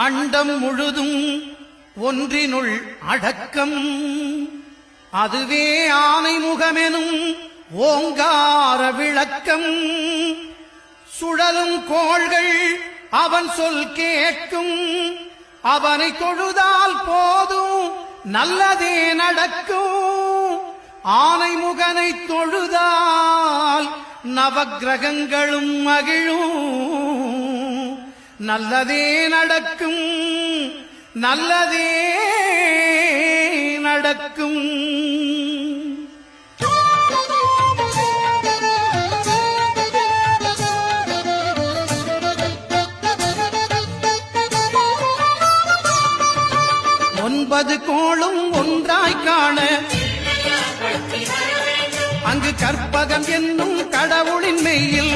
அண்டம் முழுதும் ஒன்றினுள் அடக்கம். அதுவே ஆனைமுகமெனும் ஓங்கார விளக்கம். சுழலும் கோள்கள் அவன் சொல் கேட்கும். அவனை தொழுதால் போதும் நல்லதே நடக்கும். ஆனைமுகனை தொழுதால் நவக்கிரகங்களும் மகிழும். நல்லதே நடக்கும், நல்லதே நடக்கும். ஒன்பது கோளும் ஒன்றாய் காண அங்கு கற்பகம் என்னும் கடவுளின் மெய்யில்